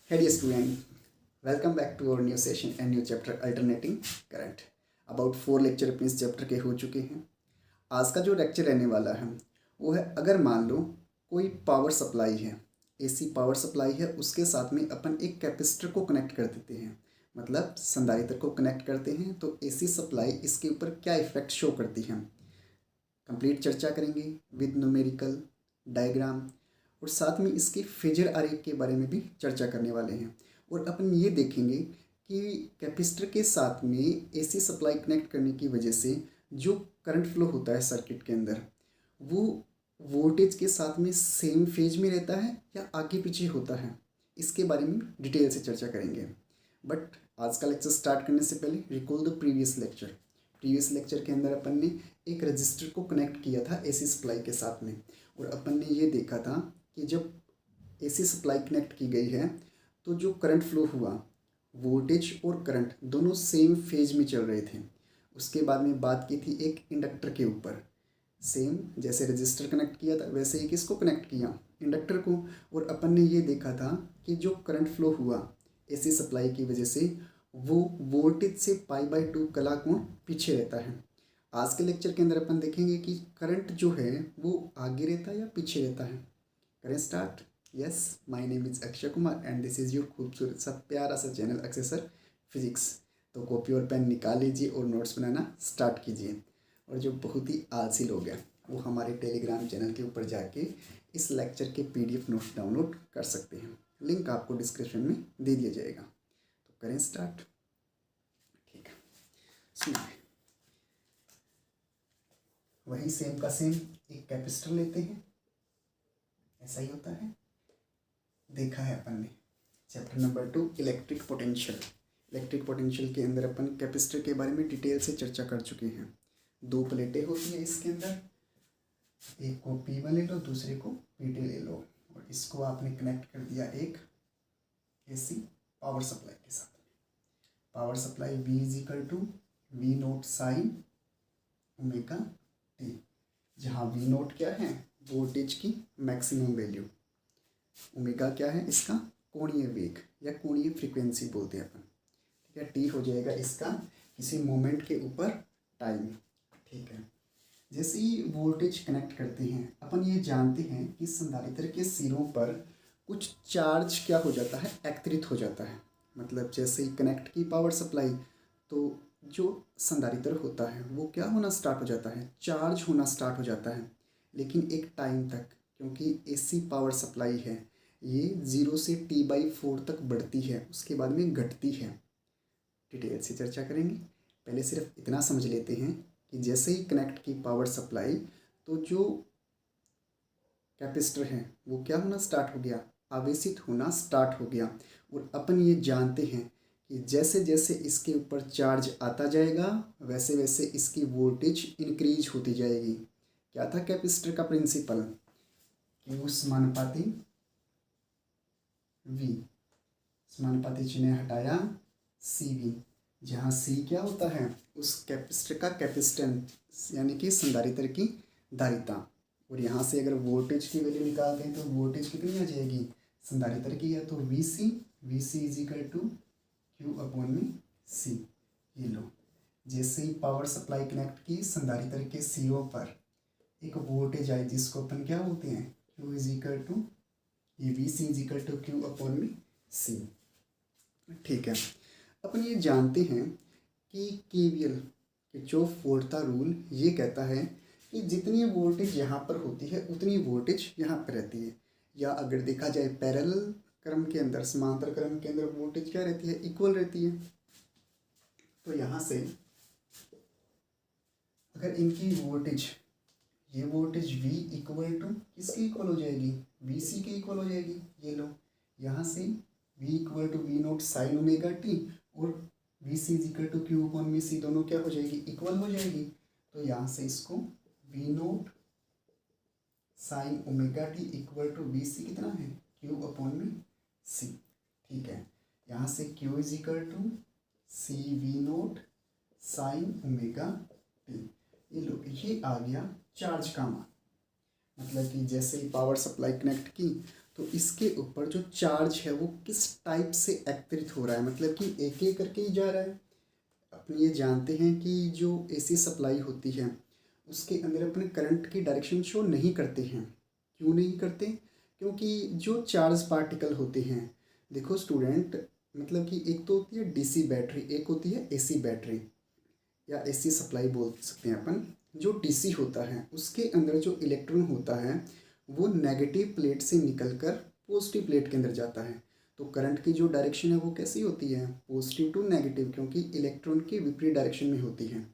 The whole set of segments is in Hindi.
Hey dear student, welcome back to our new session and new chapter alternating current. About 4 lecture अपने इस चैप्टर के हो चुके हैं। आज का जो लेक्चर रहने वाला है वो है, अगर मान लो कोई पावर सप्लाई है, एसी पावर सप्लाई है, उसके साथ में अपन एक कैपेसिटर को कनेक्ट कर देते हैं, मतलब संधारित्र को कनेक्ट करते हैं, तो एसी सप्लाई इसके ऊपर क्या इफेक्ट शो करती है, कंप्लीट चर्चा करेंगे विद न्यूमेरिकल डायग्राम, और साथ में इसके फेजर आरेख के बारे में भी चर्चा करने वाले हैं। और अपन ये देखेंगे कि कैपेसिटर के साथ में एसी सप्लाई कनेक्ट करने की वजह से जो करंट फ्लो होता है सर्किट के अंदर, वो वोल्टेज के साथ में सेम फेज में रहता है या आगे पीछे होता है, इसके बारे में डिटेल से चर्चा करेंगे। बट आज का लेक्चर स्टार्ट करने से पहले recall the previous lecture. Previous lecture के अंदर अपन ने एक रजिस्टर को कनेक्ट किया था एसी सप्लाई के साथ में, और अपन ने ये देखा था कि जब एसी सप्लाई कनेक्ट की गई है तो जो करंट फ्लो हुआ, वोल्टेज और करंट दोनों सेम फेज में चल रहे थे। उसके बाद में बात की थी एक इंडक्टर के ऊपर, सेम जैसे रजिस्टर कनेक्ट किया था वैसे ही किसको कनेक्ट किया, इंडक्टर को। और अपन ने ये देखा था कि जो करंट फ्लो हुआ एसी सप्लाई की वजह से, वो वोल्टेज से π/2 कला कोण पीछे रहता है। आज के लेक्चर के अंदर अपन देखेंगे कि करंट जो है वो आगे रहता है या पीछे रहता है। करें start. Yes, my name is Akshay Kumar and this is your खूबसूरत सा प्यारा सा चैनल अक्षय सर फिजिक्स। तो कॉपी और पेन निकाल लीजिए और नोट्स बनाना स्टार्ट कीजिए। और जो बहुत ही आलसी लोग हैं वो हमारे टेलीग्राम चैनल के ऊपर जाके इस लेक्चर के पीडीएफ नोट्स डाउनलोड कर सकते हैं, लिंक आपको डिस्क्रिप्शन में दे दिया जाएगा। तो करें स्टार्ट। ठीक है, सुनिए, वही सेम का सेम एक कैपेसिटर लेते हैं, ऐसा ही होता है, देखा है अपन ने chapter number 2 electric potential. Electric potential के अंदर अपन कैपेसिटर के बारे में डिटेल से चर्चा कर चुके हैं। 2 प्लेटें होती है इसके अंदर, एक को P1 ले लो, दूसरे को P2 ले लो, और इसको आपने कनेक्ट कर दिया एक एसी पावर सप्लाई के साथ। Power supply V = V0 sin omega t, जहाँ V0 क्या है, वोल्टेज की मैक्सिमम वैल्यू, ओमेगा क्या है, इसका कोणीय वेग या कोणीय फ्रीक्वेंसी बोलते हैं अपन। ठीक है, टी हो जाएगा इसका किसी मोमेंट के ऊपर टाइम। ठीक है, जैसे ही वोल्टेज कनेक्ट करते हैं, अपन ये जानते हैं कि संधारित्र के सिरों पर कुछ चार्ज क्या हो जाता है, एकत्रित हो जाता है। मतलब जैसे ही कनेक्ट की पावर सप्लाई, तो जो संधारित्र होता है वो क्या होना स्टार्ट हो जाता है, चार्ज होना स्टार्ट हो जाता है। लेकिन एक टाइम तक, क्योंकि एसी पावर सप्लाई है, ये 0 से T/4 तक बढ़ती है, उसके बाद में घटती है। डिटेल से चर्चा करेंगे। पहले सिर्फ इतना समझ लेते हैं कि जैसे ही कनेक्ट की पावर सप्लाई, तो जो कैपेसिटर है वो क्या होना स्टार्ट हो गया, आवेशित होना स्टार्ट हो गया। और अपन ये जानते हैं कि जैसे जैसे इसके ऊपर चार्ज आता जाएगा वैसे वैसे इसकी वोल्टेज इंक्रीज होती जाएगी। क्या था कैपेसिटर का प्रिंसिपल, Q समानुपाती V, समानुपाती चिन्ह हटाया CV, जहाँ C क्या होता है, उस कैपेसिटर का कैपेसिटेंस यानी कि संधारित्र की धारिता। और यहाँ से अगर वोल्टेज की वैल्यू निकालते हैं तो वोल्टेज कितनी आ जाएगी, संधारित्र की है तो VC = Q/C। ये लो, जैसे ही पावर सप्लाई कनेक्ट की संधारित्र के सिरों पर एक वोल्टेज आई जिसको अपन क्या बोलते हैं, VC = Q/C। ठीक है, अपन ये जानते हैं कि KVL किरचॉफ वोल्ट का रूल ये कहता है कि जितनी वोल्टेज यहाँ पर होती है उतनी वोल्टेज यहाँ पर रहती है। या अगर देखा जाए पैरेलल क्रम के अंदर, समांतर क्रम के अंदर वोल्टेज क्या रहती है, इक्वल रहती है। तो यहाँ से अगर इनकी वोल्टेज, ये वोल्टेज V = किसके इक्वल हो जाएगी, VC के इक्वल हो जाएगी। ये लो, यहाँ से V = V0 sin ωt और VC = Q/C, दोनों क्या हो जाएगी, इक्वल हो जाएगी। तो यहाँ से इसको V0 sin ωt = VC कितना है, Q/C। ठीक है, यहाँ से Q = CV0 sin ωt। ये लो, ये आ गया चार्ज का मान। मतलब कि जैसे ही पावर सप्लाई कनेक्ट की तो इसके ऊपर जो चार्ज है वो किस टाइप से एक्टिवेट हो रहा है, मतलब कि एक एक करके ही जा रहा है। अपन ये जानते हैं कि जो एसी सप्लाई होती है उसके अंदर अपने करंट की डायरेक्शन शो नहीं करते हैं। क्यों नहीं करते? क्योंकि जो चार्ज पार्टिकल होते हैं, देखो स्टूडेंट, मतलब कि एक तो होती है डीसी बैटरी, एक होती है एसी बैटरी या एसी सप्लाई बोल सकते हैं अपन। जो डीसी होता है उसके अंदर जो इलेक्ट्रॉन होता है वो नेगेटिव प्लेट से निकलकर पॉजिटिव प्लेट के अंदर जाता है। तो करंट की जो डायरेक्शन है वो कैसी होती है? पॉजिटिव टू नेगेटिव, क्योंकि इलेक्ट्रॉन की विपरीत डायरेक्शन में होती है,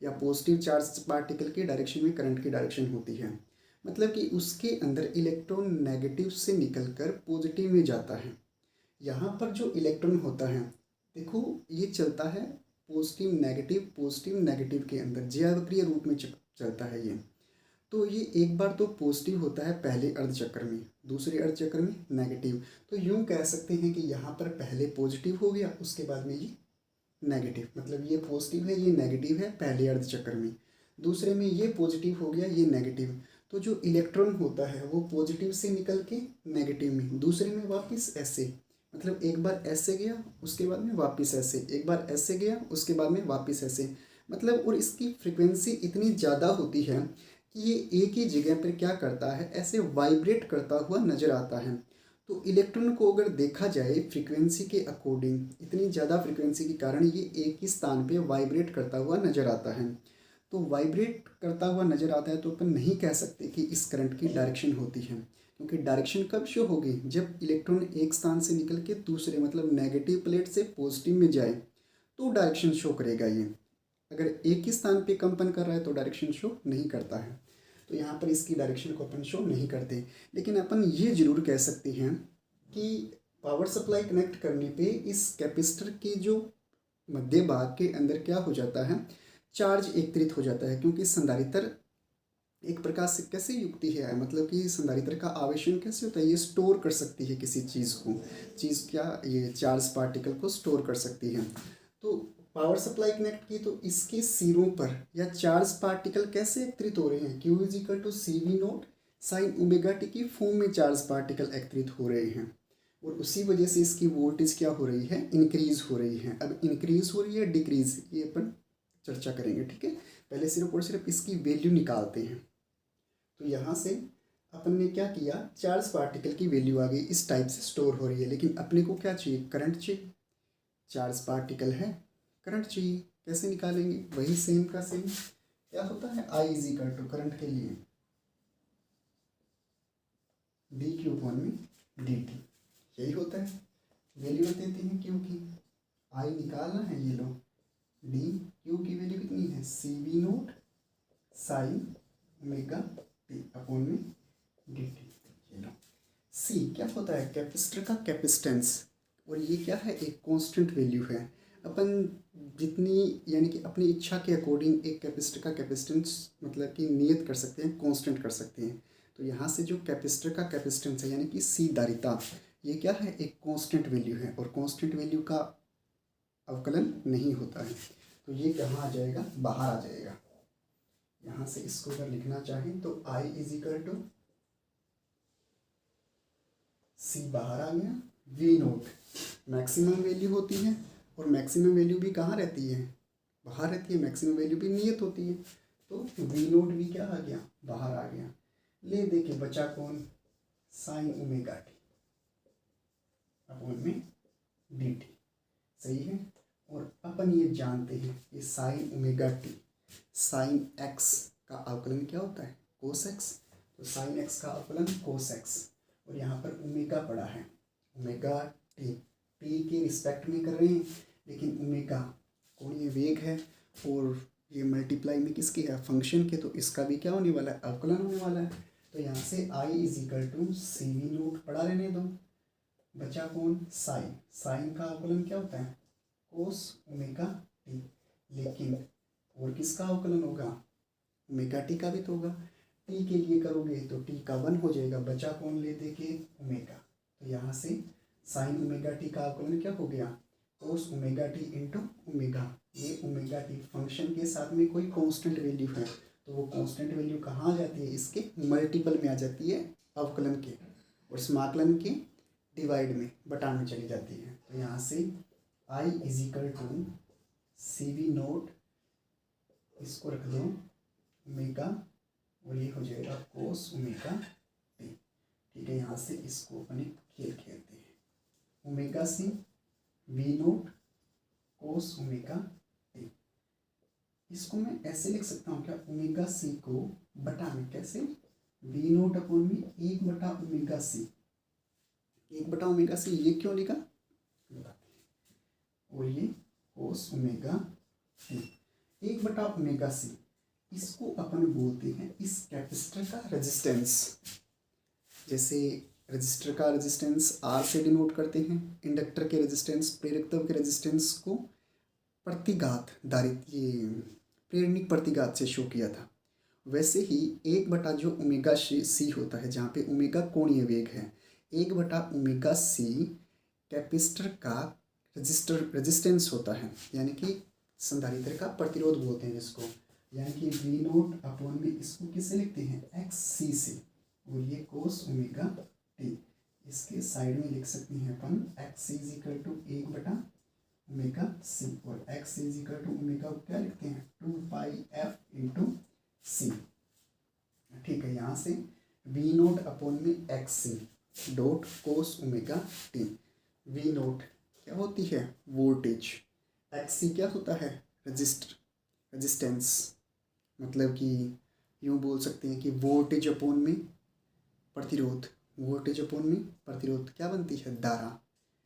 या पॉजिटिव चार्ज पार्टिकल की डायरेक्शन में करंट की डायरेक्शन होती है। मतलब कि उसके अंदर इलेक्ट्रॉन नेगेटिव से निकलकर पॉजिटिव में जाता है। यहाँ पर जो इलेक्ट्रॉन होता है, देखो ये चलता है पॉजिटिव नेगेटिव के अंदर ज्यावक्रिय रूप में चलता है ये। तो ये एक बार तो पॉजिटिव होता है पहले अर्धचक्र में, दूसरे अर्धचक्र में नेगेटिव। तो यूँ कह सकते हैं कि यहाँ पर पहले पॉजिटिव हो गया, उसके बाद में ये नेगेटिव, मतलब ये पॉजिटिव है ये नेगेटिव है पहले अर्धचक्र में, दूसरे में ये पॉजिटिव हो गया ये नेगेटिव। तो जो इलेक्ट्रॉन होता है वो पॉजिटिव से निकल के नेगेटिव में, दूसरे में वापस ऐसे, मतलब एक बार ऐसे गया उसके बाद में वापस ऐसे, एक बार ऐसे गया उसके बाद में वापस ऐसे, मतलब। और इसकी फ्रिक्वेंसी इतनी ज़्यादा होती है कि ये एक ही जगह पर क्या करता है, ऐसे वाइब्रेट करता हुआ नज़र आता है। तो इलेक्ट्रॉन को अगर देखा जाए फ्रीक्वेंसी के अकॉर्डिंग, इतनी ज़्यादा फ्रीक्वेंसी के कारण ये एक ही स्थान पे वाइब्रेट करता हुआ नज़र आता है। तो वाइब्रेट करता हुआ नज़र आता है तो अपन नहीं कह सकते कि इस करंट की डायरेक्शन होती है, क्योंकि डायरेक्शन कब शो होगी? जब इलेक्ट्रॉन एक स्थान से निकल के दूसरे, मतलब नेगेटिव प्लेट से पॉजिटिव में जाए तो डायरेक्शन शो करेगा ये। अगर एक ही स्थान पे कंपन कर रहा है तो डायरेक्शन शो नहीं करता है। तो यहाँ पर इसकी डायरेक्शन को अपन शो नहीं करते। लेकिन अपन ये जरूर कह सकते हैं कि पावर सप्लाई कनेक्ट करने पे इस कैपेसिटर के जो मध्य भाग के अंदर क्या हो जाता है, चार्ज एकत्रित हो जाता है। क्योंकि संधारित्र एक प्रकार से कैसे युक्ति है, मतलब कि संधारित्र का आवेशन कैसे होता है, ये स्टोर कर सकती है किसी चीज़ को, चीज़ क्या, ये चार्ज पार्टिकल को स्टोर कर सकती है। तो पावर सप्लाई कनेक्ट की तो इसके सिरों पर या चार्ज पार्टिकल कैसे एकत्रित हो रहे हैं, Q is equal to C V note sine omega t की फॉर्म में चार्ज पार्टिकल एकत्रित हो रहे हैं। और उसी वजह से इसकी वोल्टेज क्या हो रही है, इंक्रीज हो रही है। अब इंक्रीज हो रही है डिक्रीज, ये अपन चर्चा करेंगे, ठीक है। पहले सिर्फ और सिर्फ इसकी वैल्यू निकालते हैं। तो यहाँ से अपन ने क्या किया, चार्ज पार्टिकल की वैल्यू आ गई, इस टाइप से स्टोर हो रही है। लेकिन अपने को क्या चाहिए, करंट चाहिए। चार्ज पार्टिकल है, करंट चाहिए, कैसे निकालेंगे? वही सेम का सेम क्या होता है, I is equal to current के लिए डी क्यू अपॉन में डी टी, यही होता है। वैल्यू देते हैं क्यू की, I निकालना है, ये लो डी क्यू की वैल्यू कितनी है, C V note sine omega T upon में डी टी। ये लो सी क्या होता है, कैपेसिटर का कैपेसिटेंस, और ये क्या है, एक कांस्टेंट वैल्यू है। अपन जितनी, यानी कि अपनी इच्छा के अकॉर्डिंग एक कैपेसिटर का कैपेसिटेंस मतलब कि नियत कर सकते हैं, कांस्टेंट कर सकते हैं। तो यहाँ से जो कैपेसिटर का कैपेसिटेंस है यानी कि सी धारिता, ये क्या है, एक कांस्टेंट वैल्यू है। और कांस्टेंट वैल्यू का अवकलन नहीं होता है। तो ये कहाँ आ जाएगा, बाहर आ जाएगा। यहाँ से इसको अगर लिखना चाहें तो I इज इक्वल टू सी बाहर आ गया, वी नोट मैक्सिमम वैल्यू होती है, और मैक्सिमम वैल्यू भी कहाँ रहती है, बाहर रहती है। मैक्सिमम वैल्यू भी नियत होती है। तो वी नोट भी क्या आ गया, बाहर आ गया। ले देखिए बचा कौन, साइन ओमेगा टी अपॉन में डी टी, सही है। और अपन ये जानते हैं कि sign omega t, sine x का अवकलन क्या होता है, कोस एक्स। तो साइन एक्स का अवकलन कोस एक्स, और यहाँ पर ओमेगा पड़ा है, ओमेगा टी, टी के रिस्पेक्ट में कर रहे हैं, लेकिन ओमेगा कोणीय वेग है और ये मल्टीप्लाई में किसके है, फंक्शन के। तो इसका भी क्या होने वाला है, अवकलन होने वाला है। तो यहाँ से I is equal to C V naught पड़ा रहने दो, बचा कौन, साइन। साइन का अवकलन क्या होता है, कोस ओमेगा टी। लेकिन और किसका अवकलन होगा, ओमेगा टी का भी तो होगा। टी के लिए करोगे तो टी का 1 हो जाएगा, बचा कौन ले दे के, ओमेगा। तो यहाँ से साइन ओमेगा टी का अवकलन क्या हो गया, कोस ओमेगा टी इंटू ओमेगा। ये ओमेगा टी फंक्शन के साथ में कोई कांस्टेंट वैल्यू है, तो वो कांस्टेंट वैल्यू कहाँ आ जाती है, इसके मल्टीपल में आ जाती है अवकलन के। और समाकलन के डिवाइड में बटा में चली जाती है। तो यहाँ से I is equal to CV naught, इसको रख दो ओमेगा और ये हो जाएगा कोस ओमेगा टी। ठीक है, यहाँ से इसको अपने खेल खेलते हैं। Omega C V naught cos omega t, इसको मैं ऐसे लिख सकता हूँ क्या, ओमेगा सी को बटा में कैसे, V नोट अपॉन में 1 बटा ओमेगा सी, 1 बटा ओमेगा सी। ये क्यों लिखा बताते हैं। और ये कोस ओमेगा टी 1 बटा ओमेगा सी, इसको अपन बोलते हैं इस कैपेसिटर का रेजिस्टेंस। जैसे रजिस्टर का रेजिस्टेंस R से डिनोट करते हैं, इंडक्टर के रेजिस्टेंस, प्रेरकत्व के रेजिस्टेंस को प्रतिघात धारित ये प्रेरणिक प्रतिघात से शो किया था। वैसे ही 1 बटा जो ओमेगा सी होता है, जहाँ पे ओमेगा कोणीय वेग है, 1 बटा ओमेगा सी कैपेसिटर का रेजिस्टेंस होता है, यानी कि संधारित्र का प्रतिरोध बोलते हैं जिसको, यानी कि V नोट अपॉन में इसको किससे लिखते हैं, XC से, और ये कोस ओमेगा टी। इसके साइड में लिख सकते हैं अपन XC इज इक्वल टू 1 बटा ओमेगा सी, और XC is equal to omega क्या लिखते हैं 2 पाई F इंटू सी। ठीक है, यहाँ से V नोट अपॉन में XC डॉट कोस ओमेगा टी। V नोट क्या होती है, वोल्टेज, XC क्या होता है, रेजिस्टेंस, मतलब कि यूँ बोल सकते हैं कि वोल्टेज अपॉन में प्रतिरोध, वोल्टेज अपॉन में प्रतिरोध क्या बनती है, धारा।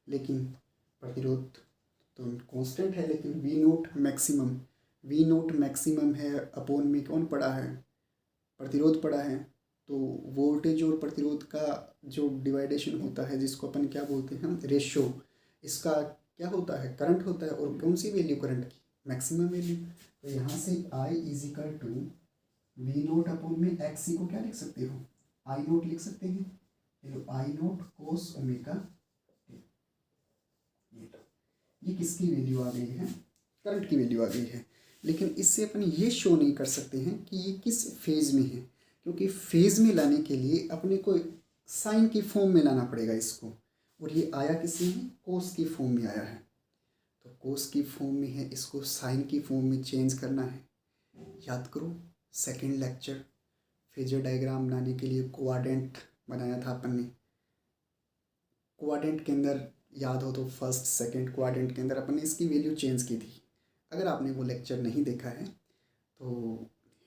लेकिन प्रतिरोध तो कांस्टेंट है, लेकिन V नोट मैक्सिमम है, अपॉन में कौन पड़ा है, प्रतिरोध पड़ा है। तो वोल्टेज और प्रतिरोध का जो डिवाइडेशन होता है, जिसको अपन क्या बोलते हैं, रेशो, इसका क्या होता है, करंट होता है। और कौन सी वैल्यू करंट की, मैक्सिमम वैल्यू। तो यहाँ से I is equal to V naught upon में XC को क्या लिख सकते हो, I नोट लिख सकते हैं। तो I naught cos omega t, ये किसकी वैल्यू आ गई है, करंट की वैल्यू आ गई है। लेकिन इससे अपन ये शो नहीं कर सकते हैं कि ये किस फेज में है, क्योंकि फेज में लाने के लिए अपने को साइन की फॉर्म में लाना पड़ेगा इसको, और ये आया किसी में, कोस की फॉर्म में आया है। तो कोस की फॉर्म में है, इसको साइन की फॉर्म में चेंज करना है। याद करो सेकंड लेक्चर, फेजर डायग्राम बनाने के लिए क्वाड्रेंट बनाया था अपन ने। क्वाड्रेंट के अंदर याद हो तो फर्स्ट सेकंड क्वाड्रेंट के अंदर अपन ने इसकी वैल्यू चेंज की थी। अगर आपने वो लेक्चर नहीं देखा है तो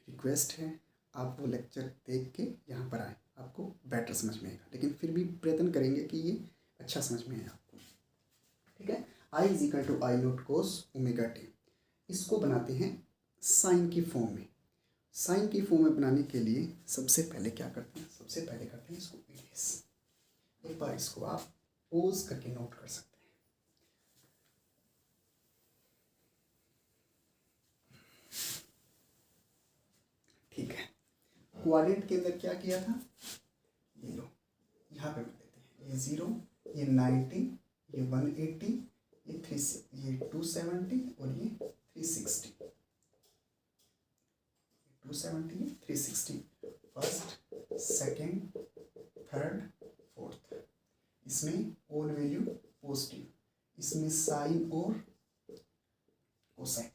रिक्वेस्ट है आप वो लेक्चर देख के यहाँ पर आए, आपको बेटर समझ में आएगा। लेकिन फिर भी प्रयत्न करेंगे कि ये अच्छा समझ में आए आपको। ठीक है, I is equal to I naught cos omega t, इसको बनाते हैं साइन की फॉर्म में। साइन की फॉर्म में बनाने के लिए सबसे पहले क्या करते हैं, सबसे पहले करते हैं इसको इरेज। एक बार इसको आप पोज करके नोट कर सकते हैं। ठीक है, क्वाड्रेंट के अंदर क्या किया था, ये लो यहाँ पे देते हैं, ये 0, ये 90, ये 180, ये 270 और ये 360, 270 360, फर्स्ट सेकंड थर्ड फोर्थ। इसमें ऑल वैल्यू पॉजिटिव, इसमें साइन और कोसेक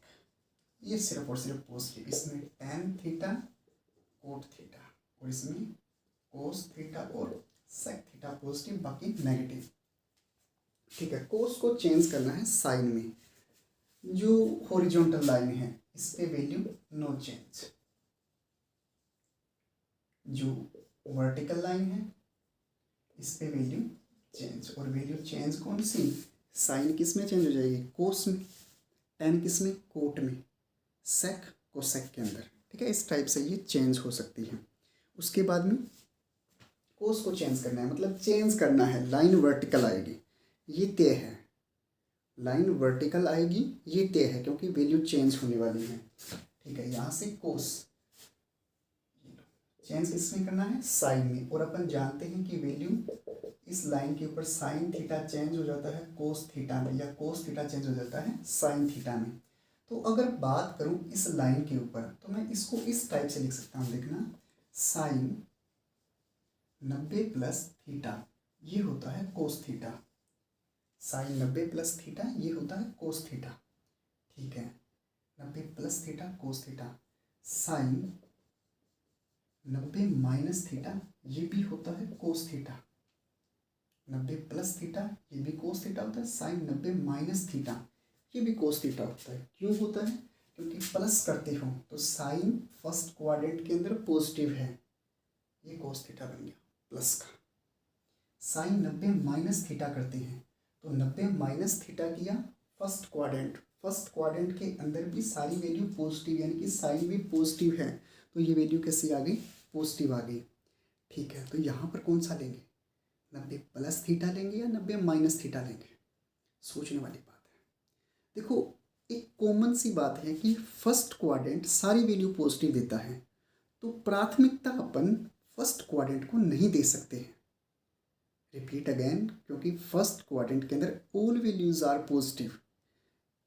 ये सिर्फ और सिर्फ पॉजिटिव, इसमें tan थीटा कोट थीटा, और इसमें कोस थीटा और सेक थीटा पॉजिटिव, बाकी नेगेटिव। ठीक है, कोस को चेंज करना है साइन में। जो हॉरिजॉन्टल लाइन है इस पे वैल्यू नो चेंज, जो वर्टिकल लाइन है इस पे वैल्यू चेंज। और वैल्यू चेंज कौन सी, साइन किस में चेंज हो जाएगी, कोस में, tan किस में, कोट में, सेक कोसेक के अंदर। ठीक है, इस टाइप से ये चेंज हो सकती है। उसके बाद में कोस को चेंज करना है, मतलब चेंज करना है, लाइन वर्टिकल आएगी, ये तय है, लाइन वर्टिकल आएगी, ये तय है, क्योंकि वैल्यू चेंज होने वाली है। ठीक है, यहाँ से कोस चेंज किसमें करना है, साइन में। और अपन जानते हैं कि वैल्यू इस लाइन के ऊपर साइन थीटा चेंज हो जाता है कोस थीटा में, या कोस थीटा चेंज हो जाता है साइन थीटा में। तो अगर बात करूं इस लाइन के ऊपर, तो मैं इसको इस टाइप से लिख सकता हूं, देखना साइन 90 प्लस थीटा ये होता है cos theta. Sine 90 plus theta ये होता है कोस थीटा। ठीक है, 90 plus theta cos theta. Sine 90 minus theta ये भी होता है कोस थीटा। 90 प्लस थीटा ये भी कोस थीटा होता है। साइन 90 माइनस थीटा ये भी कोस थीटा होता है। क्यों होता है? क्योंकि प्लस करते हो तो साइन फर्स्ट क्वाड्रेंट के अंदर पॉजिटिव है, ये कोस थीटा बन गया प्लस का। साइन 90 माइनस थीटा करते हैं तो 90 माइनस थीटा किया फर्स्ट क्वाड्रेंट के अंदर भी सारी वैल्यू पॉजिटिव, यानी कि साइन भी पॉजिटिव है, तो ये वैल्यू कैसी आ गई? पॉजिटिव आ गई। ठीक है, तो यहाँ पर कौन सा लेंगे? 90 प्लस थीटा लेंगे या 90 माइनस थीटा लेंगे? सोचने वाली बात है। देखो, एक कॉमन सी बात है कि फर्स्ट क्वाड्रेंट सारी वैल्यू पॉजिटिव देता है, तो प्राथमिकता अपन फर्स्ट क्वाड्रेंट को नहीं दे सकते हैं। रिपीट अगेन, क्योंकि फर्स्ट क्वाड्रेंट के अंदर all values are positive,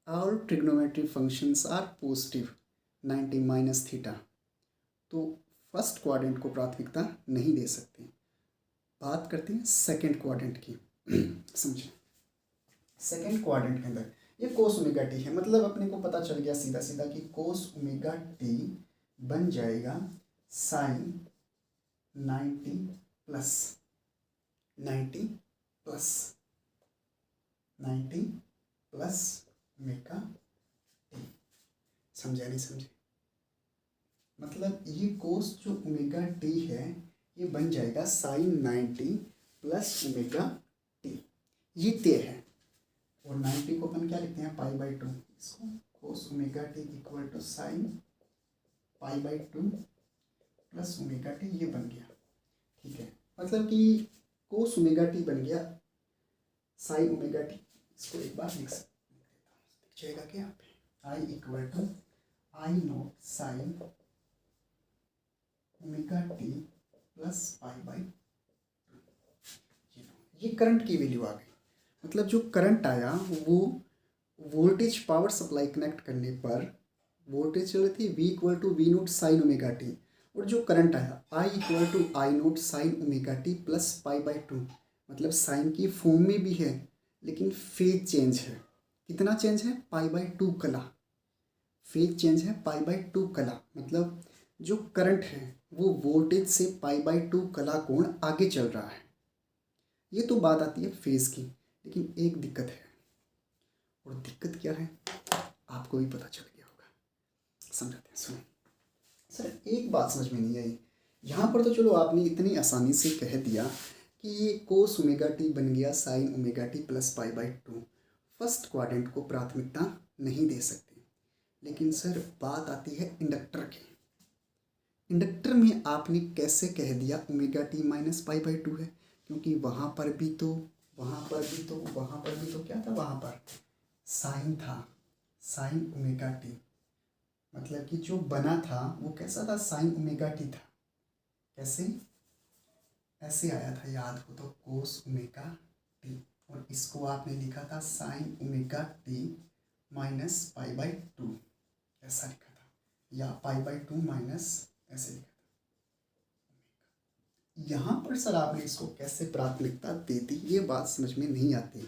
all trigonometry functions are positive 90 minus theta, तो फर्स्ट क्वाड्रेंट को प्राथमिकता नहीं दे सकते। बात करते हैं सेकंड क्वाड्रेंट की। समझे, सेकंड क्वाड्रेंट के अंदर ये कोस ओमेगा टी है, मतलब अपने को पता चल गया सीधा सीधा कि कोस ओमेगा टी बन जाएगा sine 90 plus 90 plus omega t. समझा नहीं समझे? मतलब ये कोस जो ओमेगा टी है ये बन जाएगा साइन 90 प्लस ओमेगा टी, ये तय है। और 90 को अपन क्या लिखते हैं? Pi by 2। इसको cos omega t equal to sine pi by 2 plus omega t, ये बन गया। ठीक है, मतलब कि कोस ओमेगा टी बन गया साइन ओमेगा टी। इसको एक बार लिख जाएगा क्या यहाँ पे? I equal to I note sine omega T plus pi by 2। ये करंट की वैल्यू आ गई। मतलब जो करंट आया वो वोल्टेज पावर सप्लाई कनेक्ट करने पर वोल्टेज चल रही थी V equal to V note sine omega t, और जो करंट आया I equal to I note sine omega T plus pi by 2। मतलब साइन की फॉर्म में भी है लेकिन फेज चेंज है। कितना चेंज है? पाई बाई 2 कला। फेज चेंज है पाई बाई 2 कला, मतलब जो करंट है वो वोल्टेज से पाई बाई 2 कला कोण आगे चल रहा है। ये तो बात आती है फेज की, लेकिन एक दिक्कत है, और दिक्कत क्या है आपको भी पता चल गया होगा। समझाते हैं, सुनो। सर एक बात समझ में नहीं आई यहाँ पर, तो चलो आपने इतनी आसानी से कह दिया कि ये कोस ओमेगा टी बन गया sign omega T plus pi by 2, first quadrant को प्राथमिकता नहीं दे सकते। लेकिन सर बात आती है इंडक्टर की। इंडक्टर में आपने कैसे कह दिया omega T minus pi by 2 है? क्योंकि वहाँ पर भी तो क्या था? वहाँ पर साइन था, साइन ओमेगा टी। मतलब कि जो बना था वो कैसा था? साइन ओमेगा टी था। कैसे? ऐसे आया था, याद हो तो, कोस ओमेगा टी, और इसको आपने लिखा था sign omega T minus pi by 2, ऐसा लिखा था, या पाई बाई 2 माइनस, ऐसे लिखा था। यहाँ पर सर आपने इसको कैसे प्राथमिकता दे दी, ये बात समझ में नहीं आती।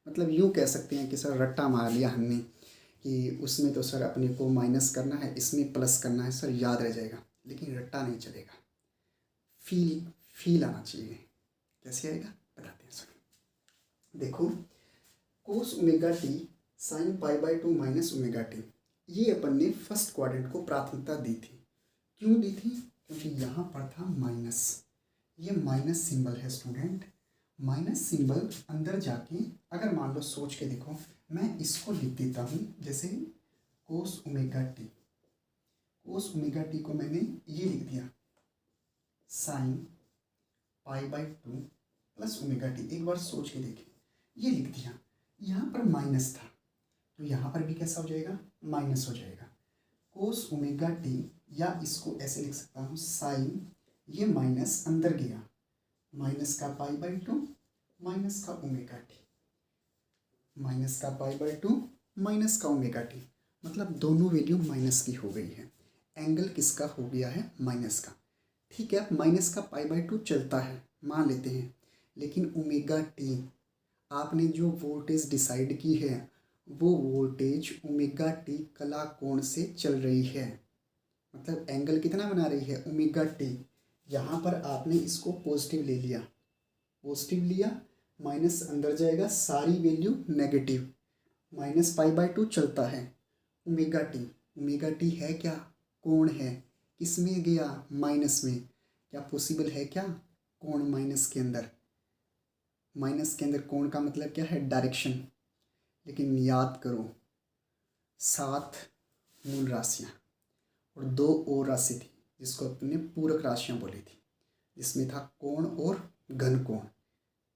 मतलब यूँ कह सकते हैं कि सर रट्टा मार लिया हमने कि उसमें तो सर अपने को माइनस करना है, इसमें प्लस करना है, सर याद रह जाएगा, लेकिन रट्टा नहीं चलेगा। फील आना चाहिए। कैसे आएगा बताते हैं सर। देखो, कोस omega t sign pi by 2 minus omega t, ये अपन ने फर्स्ट क्वाड्रेंट को प्राथमिकता दी थी। क्यों दी थी? क्योंकि यहाँ पर था माइनस, ये माइनस सिंबल है स्टूडेंट। माइनस सिंबल अंदर जाके अगर मान लो, सोच के देखो, मैं इसको लिख देता हूँ जैसे कोस omega t. Cos omega T को मैंने ये लिख दिया sign pi by 2 plus omega T. एक बार सोच के देखें, ये लिख दिया। यहाँ पर माइनस था तो यहाँ पर भी कैसा हो जाएगा? माइनस हो जाएगा। कोस ओमेगा टी, या इसको ऐसे लिख सकता हूँ साइन, ये माइनस अंदर गया, माइनस का पाई बाई 2 माइनस का ओमेगा टी, माइनस का पाई बाई 2 माइनस का ओमेगा टी, मतलब दोनों वैल्यू माइनस की हो गई है। एंगल किसका हो गया है? माइनस का। ठीक है, माइनस का पाई बाई 2 चलता है, मान लेते हैं, लेकिन ओमेगा टी आपने जो वोल्टेज डिसाइड की है वो वोल्टेज ओमेगा टी कला कोण से चल रही है, मतलब एंगल कितना बना रही है ओमेगा टी। यहाँ पर आपने इसको पॉजिटिव ले लिया, पॉजिटिव लिया, माइनस अंदर जाएगा, सारी वैल्यू नेगेटिव, -π/2 चलता है। ओमेगा टी है क्या, कोण है, किस में गया, माइनस में। क्या पॉसिबल है क्या, कोण माइनस के अंदर, माइनस के अंदर कोण का मतलब क्या है, डायरेक्शन। लेकिन याद करो 7 मूल राशियाँ और 2 और राशि थी जिसको अपने पूरक राशियाँ बोली थी, जिसमें था कोण और घन कोण।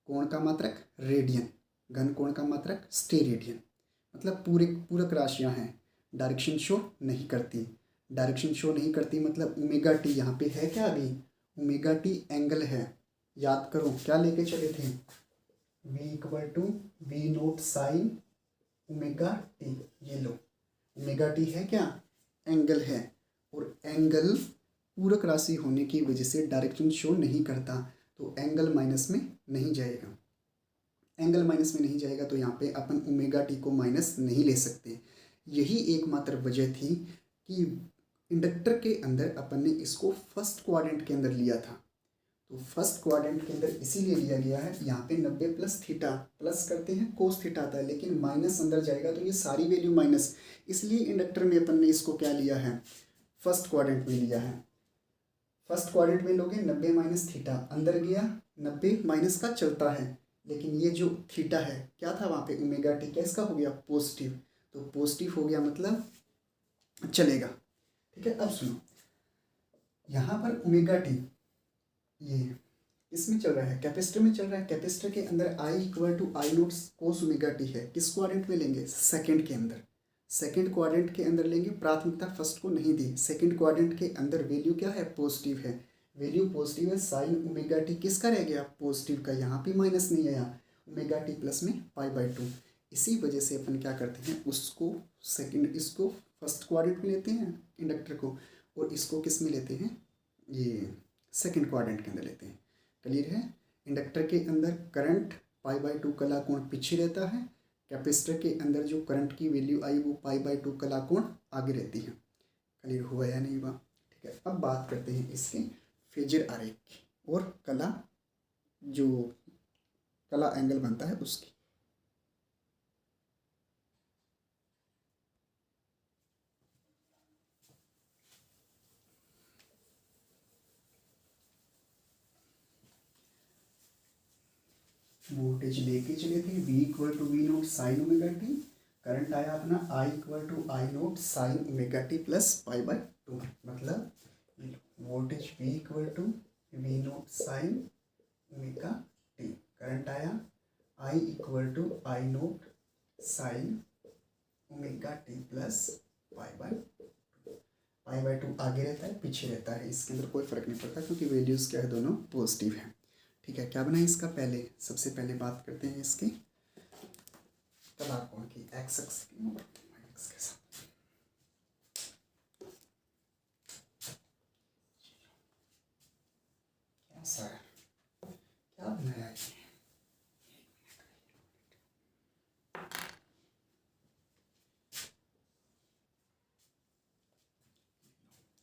कोण का मात्रक रेडियन, घन कोण का मात्रक स्टेरेडियन, मतलब पूरे पूरक राशियाँ हैं, डायरेक्शन शो नहीं करती। डायरेक्शन शो नहीं करती मतलब ओमेगा टी यहाँ पे है क्या, अभी ओमेगा टी एंगल है। याद करो क्या लेके चले थे, V = V0 sine omega t. ये लो ओमेगा टी है क्या, एंगल है, और एंगल पूरक राशि होने की वजह से डायरेक्शन शो नहीं करता, तो एंगल माइनस में नहीं जाएगा। एंगल माइनस में नहीं जाएगा तो यहाँ पे अपन ओमेगा टी को माइनस नहीं ले सकते। यही एकमात्र वजह थी कि इंडक्टर के अंदर अपन ने इसको फर्स्ट क्वाड्रेंट के अंदर लिया था। तो फर्स्ट क्वाड्रेंट के अंदर इसीलिए लिया गया है, यहाँ पे 90 प्लस थीटा, प्लस करते हैं कोस थीटा आता है, लेकिन माइनस अंदर जाएगा तो ये सारी वैल्यू माइनस, इसलिए इंडक्टर में अपन ने इसको क्या लिया है, फर्स्ट क्वाड्रेंट में लिया है। फर्स्ट क्वाड्रेंट में लोगे 90 माइनस थीटा, अंदर गया 90 माइनस का चलता है, लेकिन ये जो थीटा है क्या था वहाँ पे, ओमेगा टी कैसा हो गया, पॉजिटिव। तो पॉजिटिव हो गया मतलब चलेगा। ठीक है, अब सुनो यहाँ पर ओमेगा टी ये इसमें चल रहा है, कैपेसिटर में चल रहा है। कैपेसिटर के अंदर I = I0 cos omega t है। किस क्वाड्रेंट में लेंगे, सेकंड के अंदर, सेकंड क्वाड्रेंट के अंदर लेंगे। प्राथमिकता फर्स्ट को नहीं दी, सेकंड क्वाड्रेंट के अंदर वैल्यू क्या है, पॉजिटिव है, वैल्यू पॉजिटिव है। साइन ओमेगा टी किसका रह गया, पॉजिटिव का, यहाँ पे माइनस नहीं आया, ओमेगा टी प्लस में π/2। इसी वजह से अपन क्या करते हैं, उसको सेकंड, इसको फर्स्ट क्वाड्रेंट में लेते हैं इंडक्टर को, और इसको किस में लेते हैं, ये सेकंड क्वाड्रेंट के अंदर लेते हैं। क्लियर है। इंडक्टर के अंदर करंट π/2 कला कोण पीछे रहता है, कैपेसिटर के अंदर जो करंट की वैल्यू आई वो π/2 कला कोण आगे रहती है। क्लियर हुआ या नहीं हुआ। ठीक है, अब बात करते हैं इसके फेजर आरेख की और कला, जो कला एंगल बनता है उसकी। वोल्टेज लेके चले थे V = V0 sine omega T, current आया अपना I = I0 sine omega T plus π/2, मतलब voltage V = V0 sine omega T, current आया I = I0 sine omega T plus π/2 आगे रहता है पीछे रहता है, इसके अंदर कोई फर्क नहीं पड़ता क्योंकि वैल्यूज़ क्या है, दोनों पॉजिटिव हैं। ठीक है, क्या बनाए इसका, पहले सबसे पहले बात करते हैं इसके कला कोण की, एक्स एक्स के साथ। कैसा है, क्या बनाया है,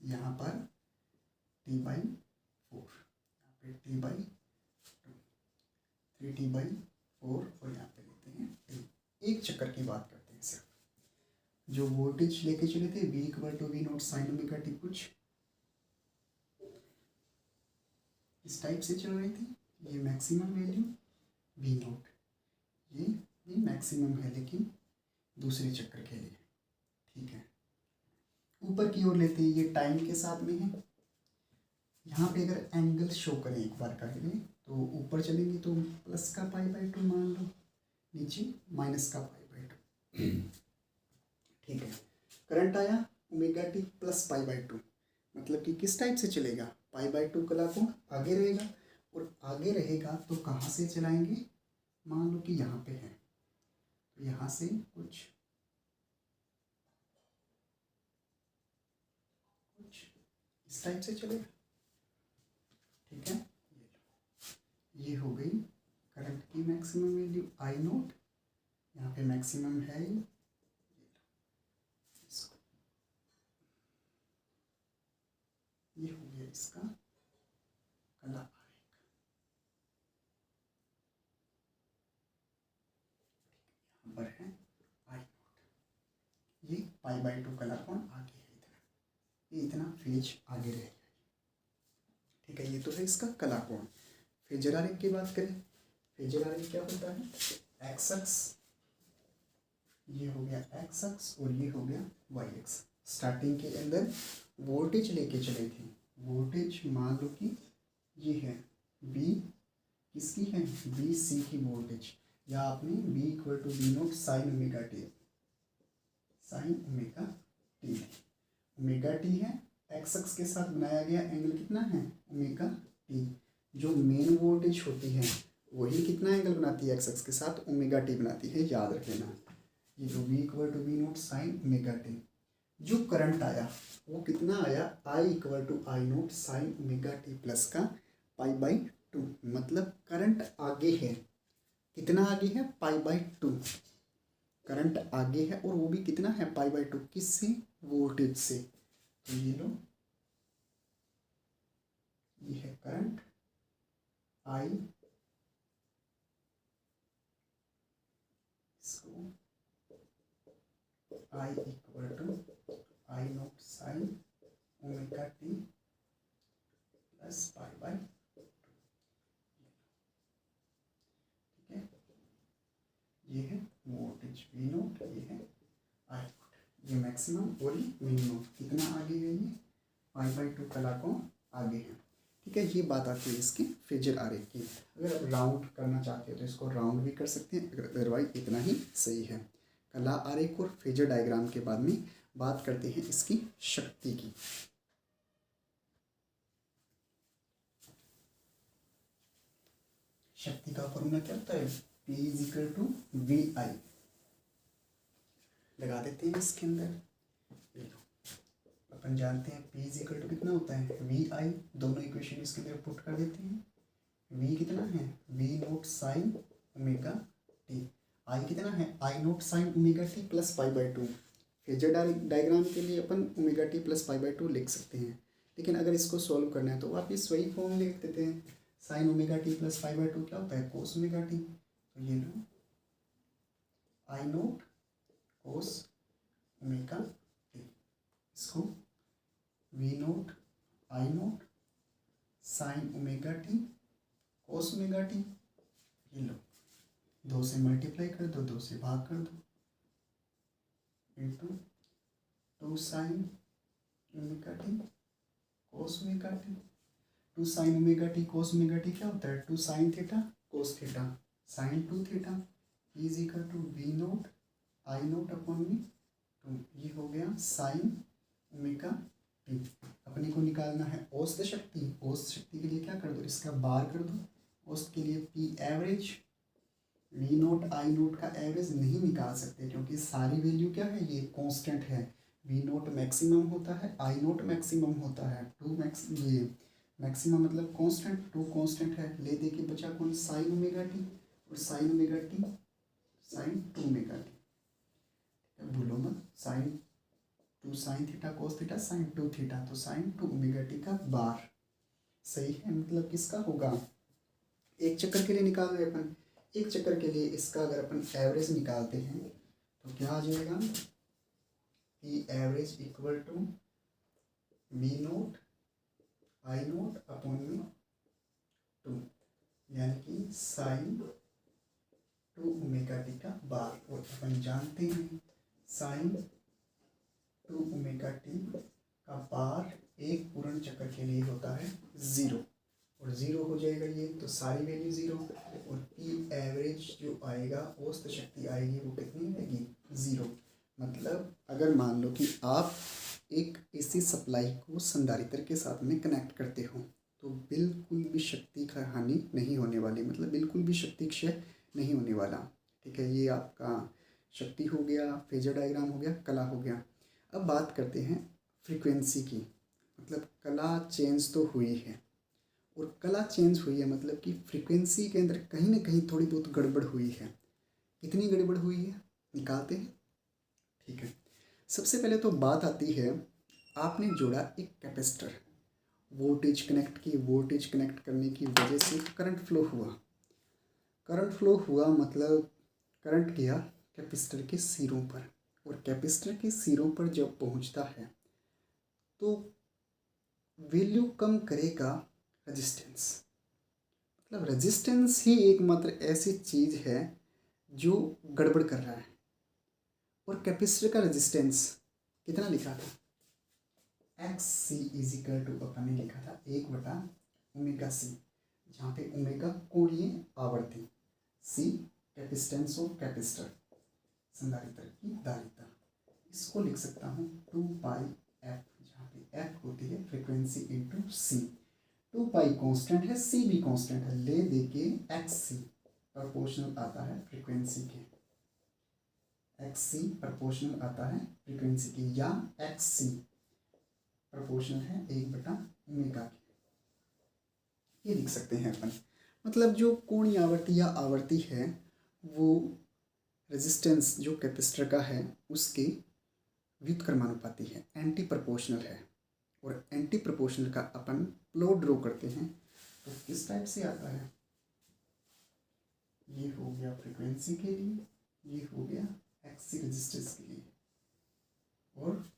यहाँ पर t/4, यहाँ पे t/2, 3t/4, और यहाँ पे लेते हैं t। एक चक्कर की बात करते हैं सिर्फ, जो वोल्टेज लेके चले थे V = V0 sine omega T, कुछ इस टाइप से चल रही थी। ये मैक्सिमम वैल्यू V0, ये भी मैक्सिमम है लेकिन दूसरे चक्कर के लिए। ठीक है, ऊपर की ओर लेते हैं, ये टाइम के साथ में है। यहाँ पे अगर एंगल शो करें एक बार करके, तो ऊपर चलेंगे तो प्लस का π/2 मान लो, नीचे माइनस का π/2। ठीक है, करंट आया ओमेगा टी प्लस π/2, मतलब कि किस टाइप से चलेगा, π/2 कला को आगे रहेगा, और आगे रहेगा तो कहाँ से चलाएंगे, मान लो कि यहाँ पे है तो यहाँ से कुछ इस टाइप से चलेगा। ठीक है, ये हो गई करंट की मैक्सिमम वैल्यू आई नोट, यहाँ पे मैक्सिमम है ही, ये हो गया इसका कला आरेख। यहाँ पर है आई नोट, ये π/2 कला कोण आगे है, इतना ये इतना फेज आगे रहेगा। ठीक है, ये तो है इसका कला कोण। फेजर आरेख की बात करें, फेजर आरेख क्या होता है, एक्स अक्स, ये हो गया एक्स अक्स और ये हो गया वाई एक्स। स्टार्टिंग के अंदर वोल्टेज लेके चले थे, वोल्टेज मान लो कि ये है बी, किसकी है, बी सी की वोल्टेज, या आपने B equal to B note sine omega t, sine omega t, omega t है, एक्स अक्स के साथ बनाया गया एंगल कितना है, ओमेगा टी। जो मेन वोल्टेज होती है वही कितना एंगल बनाती है, एक्स अक्स के साथ ओमेगा टी बनाती है, याद रख लेना। ये जो V equal to B note sine omega T, जो करंट आया वो कितना आया, I equal to I note sine omega T plus का π/2, मतलब करंट आगे है, कितना आगे है, π/2, करंट आगे है और वो भी कितना है, π/2, किससे, वोल्टेज से। तो ये लो, ये है करंट आई, इसको I equal to I note sine omega T plus π/2, ठीक है। ये है वोल्टेज वी नोट, ये है आई नोट, ये मैक्सिमम और ये मिनिमम, कितना आगे है, ये π/2 कला कोण आगे है। ठीक है, ये बात आती है इसकी फेजर आरेख की। अगर आप राउंड करना चाहते हो तो इसको राउंड भी कर सकते हैं, अदरवाइज इतना ही सही है। कला आरेख और फेजर डायग्राम के बाद में बात करते हैं इसकी शक्ति की। शक्ति का फॉर्मूला क्या होता है, P is equal to V I, लगा देते हैं इसके अंदर। अपन जानते हैं P इज इक्वल टू कितना होता है, वी आई, दोनों इक्वेशन इसके अंदर पुट कर देते हैं। V कितना है, V note sine omega T, I कितना है, I note sine omega T plus π/2। Phasor diagram के लिए अपन ओमेगा टी प्लस π/2 लिख सकते हैं, लेकिन अगर इसको सॉल्व करना है तो वापिस वही फॉर्म लिख देते हैं, साइन ओमेगा टी प्लस π/2 क्या होता है, कोस ओमेगा टी। तो ये लो I naught cos omega t, इसको V naught I note sine omega t cos omega t, ये लो 2 से मल्टीप्लाई कर दो, 2 से भाग कर दो, into 2 sine omega t cos omega t. 2 sine omega t cos omega t क्या होता है, 2 sine theta cos theta sine 2 theta, is equal to V naught I naught upon में 2, ये हो गया साइन ओमेगा टी। अपने को निकालना है औसत शक्ति, औसत शक्ति के लिए क्या कर दो, इसका बार कर दो, औसत के लिए P average, V naught I naught का एवरेज नहीं निकाल सकते क्योंकि सारी वैल्यू क्या है, ये कांस्टेंट है। वी नोट मैक्सिमम होता है, आई नोट मैक्सिमम होता है, ये मैक्सिमम मतलब कांस्टेंट, 2 कांस्टेंट है, ले दे के बचा कौन, साइन ओमेगा टी, और sine omega t sine 2 omega t, भूलो मत, sine 2 sine theta cos theta sine 2 theta, तो साइन 2 ओमेगा टी का बार सही है, मतलब किसका होगा, एक चक्कर के लिए निकाल रहे अपन, एक चक्कर के लिए इसका अगर अपन एवरेज निकालते हैं तो क्या आ जाएगा, P average equal to V naught I naught upon में 2, यानी कि साइन 2 ओमेगा टी का बार। और अपन जानते हैं साइन 2 ओमेगा टी का बार एक पूर्ण चक्कर के लिए होता है 0, और 0 हो जाएगा ये, तो सारी वैल्यू 0, और पी एवरेज जो आएगा औसत शक्ति आएगी वो कितनी आएगी, 0। मतलब अगर मान लो कि आप एक एसी सप्लाई को संधारित्र के साथ में कनेक्ट करते हो तो बिल्कुल भी शक्ति का हानि नहीं होने वाली, मतलब बिल्कुल भी शक्ति क्षय नहीं होने वाला। ठीक है, ये आपका शक्ति हो गया, फेजर डायग्राम हो गया, कला हो गया। अब बात करते हैं फ्रीक्वेंसी की, मतलब कला चेंज तो हुई है और कला चेंज हुई है, मतलब कि फ्रीक्वेंसी के अंदर कहीं ना कहीं थोड़ी बहुत गड़बड़ हुई है। कितनी गड़बड़ हुई है निकालते हैं। ठीक है, सबसे पहले तो बात आती है, आपने जोड़ा एक कैपेसिटर, वोल्टेज कनेक्ट की, वोल्टेज कनेक्ट करने की वजह से करंट फ्लो हुआ। करंट फ्लो हुआ मतलब करंट गया कैपेसिटर के सिरों पर, और कैपेसिटर के सिरों पर जब पहुंचता है तो वैल्यू कम करेगा रेजिस्टेंस। मतलब रेजिस्टेंस ही एकमात्र ऐसी चीज़ है जो गड़बड़ कर रहा है। और कैपेसिटर का रेजिस्टेंस कितना लिखा था, X C is equal to, अपन ने लिखा था 1/ओमेगा सी, जहाँ पे ओमेगा कोणीय आवर्ती, सी कैपेसिटेंस ऑफ कैपेसिटर, संधारित्र की धारिता। इसको लिख सकता हूँ 2πf, जहाँ पे एफ होती है फ्रीक्वेंसी इंटू सी। 2π कॉन्स्टेंट है, सी भी कॉन्स्टेंट है, ले दे के एक्स सी प्रपोर्शनल आता है फ्रीक्वेंसी के, एक्स सी प्रपोर्शनल आता है फ्रीक्वेंसी की, या एक्स सी प्रपोर्शनल है 1/ओमेगा की, ये लिख सकते हैं अपन। मतलब जो कोणीय आवर्ती या आवर्ती है वो रेजिस्टेंस जो कैपेसिटर का है उसके व्युत्क्रमानुपाती है, एंटी प्रोपोर्शनल है। और एंटी प्रोपोर्शनल का अपन प्लॉट ड्रॉ करते हैं तो किस टाइप से आता है, ये हो गया फ्रीक्वेंसी के लिए, ये हो गया एक्सी रेजिस्टेंस के लिए, और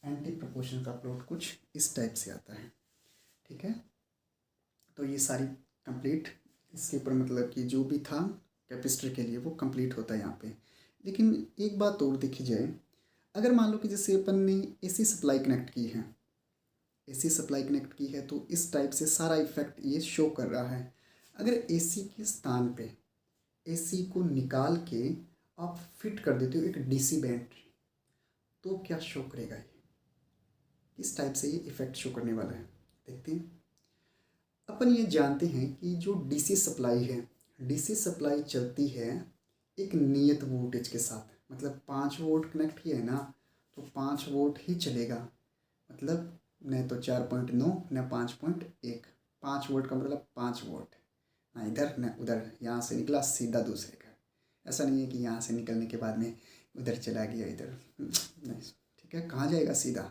एंटी प्रोपोर्शनल का प्लॉट कुछ इस टाइप से आता है। ठीक है, तो ये सारी कंप्लीट इसके ऊपर मतलब कि जो भी था कैपेसिटर के लिए वो कंप्लीट होता है यहाँ पे। लेकिन एक बात और देखी जाए, अगर मान लो कि जैसे अपन ने एसी सप्लाई कनेक्ट की है, एसी सप्लाई कनेक्ट की है तो इस टाइप से सारा इफेक्ट ये शो कर रहा है। अगर एसी के स्थान पे एसी को निकाल के आप फिट कर देते हो एक डीसी बैटरी, तो क्या शो करेगा, ये किस टाइप से ये इफेक्ट शो करने वाला है देखते हैं। अपन ये जानते हैं कि जो डीसी सप्लाई है, डीसी सप्लाई चलती है एक नियत वोल्टेज के साथ, मतलब 5 वोल्ट कनेक्ट किया है ना तो 5 वोल्ट ही चलेगा, मतलब न तो 4.9 न 5.1, 5 वोल्ट का मतलब 5 वोल्ट, ना इधर न उधर, यहाँ से निकला सीधा दूसरे का। ऐसा नहीं है कि यहाँ से निकलने के बाद में उधर चला गया इधर, नहीं। ठीक है, कहाँ जाएगा सीधा,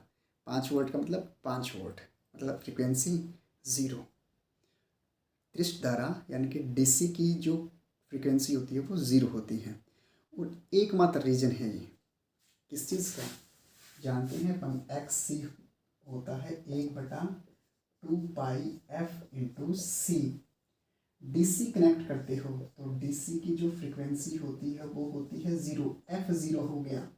5 वोल्ट का मतलब 5 वोल्ट, मतलब फ्रीक्वेंसी ज़ीरो। त्रिष्ट धारा यानी कि डीसी की जो फ्रीक्वेंसी होती है वो ज़ीरो होती है। और एकमात्र रीजन है ये किस चीज़ का, जानते हैं अपन, एक्स सी होता है 1/2πf/c। डीसी कनेक्ट करते हो तो डीसी की जो फ्रीक्वेंसी होती है वो होती है ज़ीरो, एफ ज़ीरो हो गया,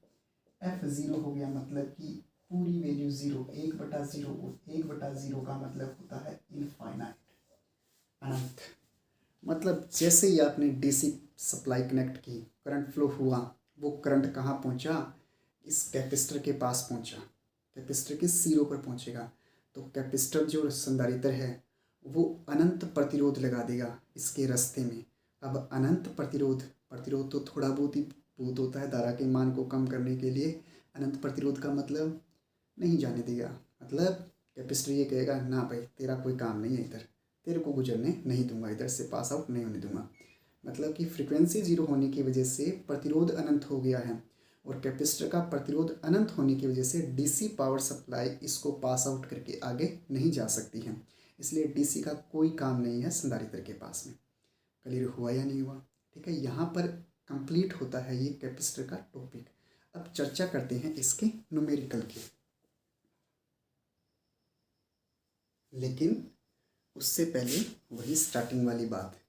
एफ ज़ीरो हो गया मतलब कि पूरी वैल्यू ज़ीरो, 1/0, 1/0 का मतलब होता है इनफाइनाइट, अनंत। मतलब जैसे ही आपने डीसी सप्लाई कनेक्ट की, करंट फ्लो हुआ, वो करंट कहाँ पहुँचा, इस कैपेसिटर के पास पहुँचा, कैपेसिटर के सिरों पर पहुँचेगा। तो कैपेसिटर जो संधारित्र है वो अनंत प्रतिरोध लगा देगा इसके रास्ते में। अब अनंत प्रतिरोध, प्रतिरोध तो थोड़ा बहुत ही बहुत होता है धारा के मान को कम करने के लिए, अनंत प्रतिरोध का मतलब नहीं जाने देगा। मतलब कैपेसिटर ये कहेगा ना भाई तेरा कोई काम नहीं है इधर, तेरे को गुजरने नहीं दूंगा, इधर से पास आउट नहीं होने दूंगा। मतलब कि फ्रीक्वेंसी ज़ीरो होने की वजह से प्रतिरोध अनंत हो गया है, और कैपेसिटर का प्रतिरोध अनंत होने की वजह से डीसी पावर सप्लाई इसको पास आउट करके आगे नहीं जा सकती है। इसलिए डीसी का कोई काम नहीं है संधारित्र के पास में। क्लियर हुआ या नहीं हुआ? ठीक है, यहाँ पर कंप्लीट होता है ये कैपेसिटर का टॉपिक। अब चर्चा करते हैं इसके न्यूमेरिकल की, लेकिन उससे पहले वही स्टार्टिंग वाली बात,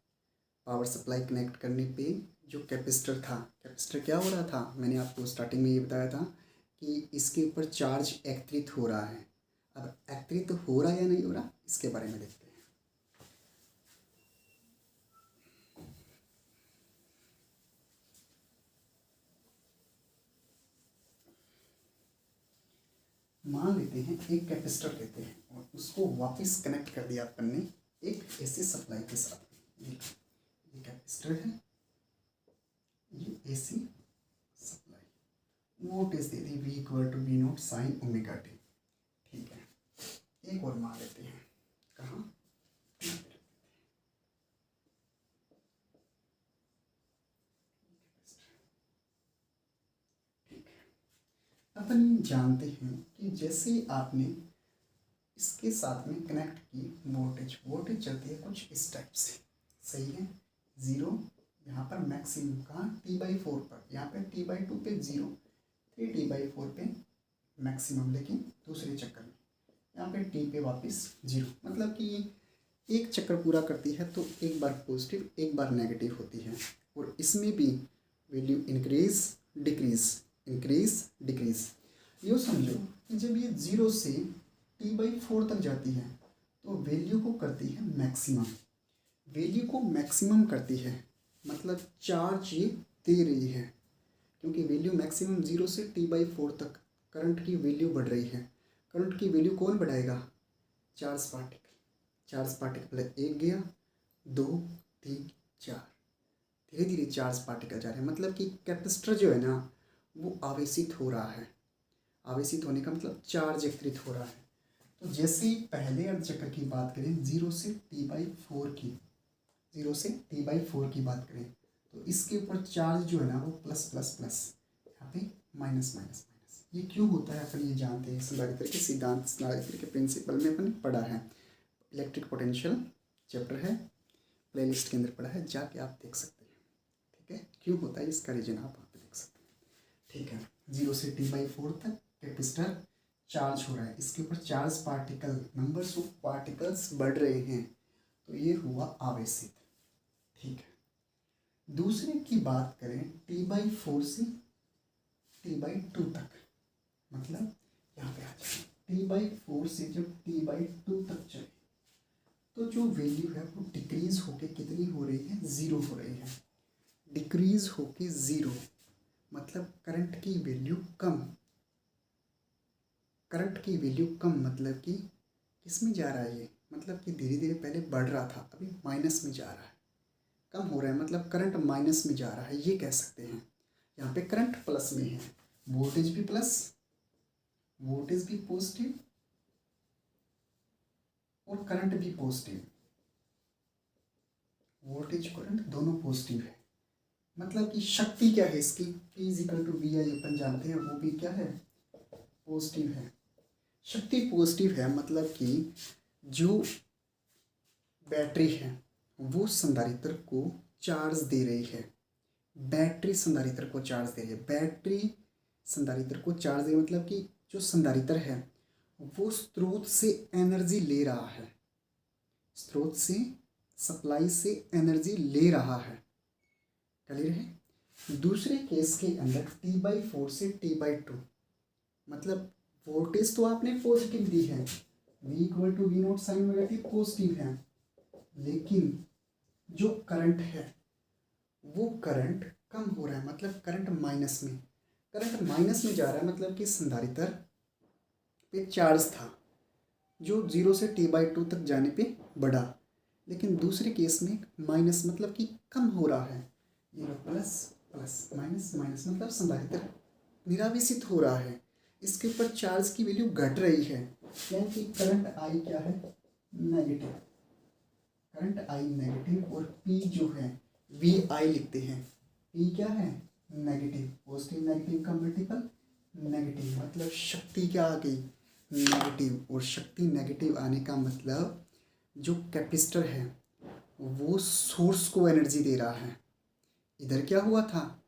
पावर सप्लाई कनेक्ट करने पे जो कैपेसिटर था, कैपेसिटर क्या हो रहा था, मैंने आपको स्टार्टिंग में ये बताया था कि इसके ऊपर चार्ज एकत्रित हो रहा है। अब एकत्रित हो रहा है या नहीं हो रहा, इसके बारे में देखते हैं। मान लेते हैं एक कैपेसिटर लेते हैं और उसको वापस कनेक्ट कर दिया अपन ने एक एसी सप्लाई के साथ। ये कैपेसिटर है, ये एसी सप्लाई, वोल्टेज दे दी V = V0 sin ω t। ठीक है, एक और मान लेते हैं, कहाँ, अपन जानते हैं कि जैसे ही आपने इसके साथ में कनेक्ट की वोल्टेज चलती है कुछ इस टाइप से, सही है। ज़ीरो यहाँ पर मैक्सिमम कहाँ T/4 पर, यहाँ पे T/2 पे ज़ीरो, फिर T/4 पे मैक्सिमम, लेकिन दूसरे चक्कर में यहाँ पे T पे वापस जीरो। मतलब कि एक चक्कर पूरा करती है तो एक बार पॉजिटिव एक बार नेगेटिव होती है। और इसमें भी वैल्यू इंक्रीज डिक्रीज। यूँ समझो कि जब ये ज़ीरो से T/4 तक जाती है तो वैल्यू को करती है मैक्सिमम, करती है, मतलब चार्ज ये दे रही है, क्योंकि वैल्यू मैक्सिमम ज़ीरो से T/4 तक करंट की वैल्यू बढ़ रही है। करंट की वैल्यू कौन बढ़ाएगा? चार्ज पार्टिकल एक गया, दो, तीन, चार, धीरे धीरे चार्ज पार्टिकल जा रहे हैं। मतलब कि कैपेसिटर जो है ना वो आवेशित हो रहा है। आवेशित होने का मतलब चार्ज एकत्रित हो रहा है। तो जैसे ही पहले अर्धचक्र की बात करें, ज़ीरो से T/4 की बात करें तो इसके ऊपर चार्ज जो है ना वो प्लस प्लस प्लस, यहाँ पे माइनस माइनस माइनस। ये क्यों होता है अपन ये जानते हैं। संधारित्र के सिद्धांत, संधारित्र के प्रिंसिपल में अपन पढ़ा है। इलेक्ट्रिक पोटेंशियल चैप्टर है, प्लेलिस्ट के अंदर पढ़ा है, जाके आप देख सकते हैं। ठीक है, क्यों होता है इसका रीजन आप वहाँ पे देख सकते हैं। ठीक है, ज़ीरो से T/4 तक कैपेसिटर चार्ज हो रहा है, इसके ऊपर charge particle, numbers of particles बढ़ रहे हैं, तो ये हुआ आवेशित। ठीक है, दूसरे की बात करें T/4 से T/2 तक, मतलब यहाँ पे आ जाए T/4 से जब T/2 तक चले तो जो वैल्यू है वो डिक्रीज होके कितनी हो रही है? ज़ीरो हो रही है। डिक्रीज होके ज़ीरो मतलब करंट की वैल्यू कम। मतलब कि किस में जा रहा है ये? मतलब कि धीरे धीरे पहले बढ़ रहा था, अभी माइनस में जा रहा है, कम हो रहा है, मतलब करंट माइनस में जा रहा है, ये कह सकते हैं। यहाँ पे करंट प्लस में है, वोल्टेज भी प्लस, वोल्टेज भी पॉजिटिव और करंट भी पॉजिटिव। वोल्टेज करंट दोनों पॉजिटिव है। मतलब कि शक्ति क्या है इसकी? P=VI अपन जानते हैं, वो भी क्या है? पॉजिटिव है। शक्ति पॉजिटिव है, मतलब कि जो बैटरी है वो संधारित्र को चार्ज दे रही है। बैटरी संधारित्र को चार्ज दे रही है। बैटरी संधारित्र को चार्ज दे, मतलब कि जो संधारित्र है वो स्रोत से एनर्जी ले रहा है, स्रोत से सप्लाई से एनर्जी ले रहा है। क्लियर है? दूसरे केस के अंदर T/4 से T/2, मतलब वोल्टेज तो आपने पॉजिटिव दी है, V=V0 sin ωt पॉजिटिव है, लेकिन जो करंट है वो करंट कम हो रहा है, मतलब करंट माइनस में जा रहा है। मतलब कि संधारित्र पे चार्ज था जो ज़ीरो से T/2 तक जाने पे बढ़ा, लेकिन दूसरे केस में माइनस, मतलब कि कम हो रहा है। ये प्लस प्लस माइनस माइनस, मतलब संधारित्र निरावेशित हो रहा है, इसके ऊपर चार्ज की वैल्यू घट रही है, यानी करंट आई क्या है? नेगेटिव। करंट आई नेगेटिव और P जो है VI लिखते हैं। P क्या है? नेगेटिव। पॉजिटिव नेगेटिव का मल्टीपल नेगेटिव, मतलब शक्ति क्या आ गई? नेगेटिव। और शक्ति नेगेटिव आने का मतलब जो कैपेसिटर है वो सोर्स को एनर्जी दे रहा है। इधर क्या हुआ था?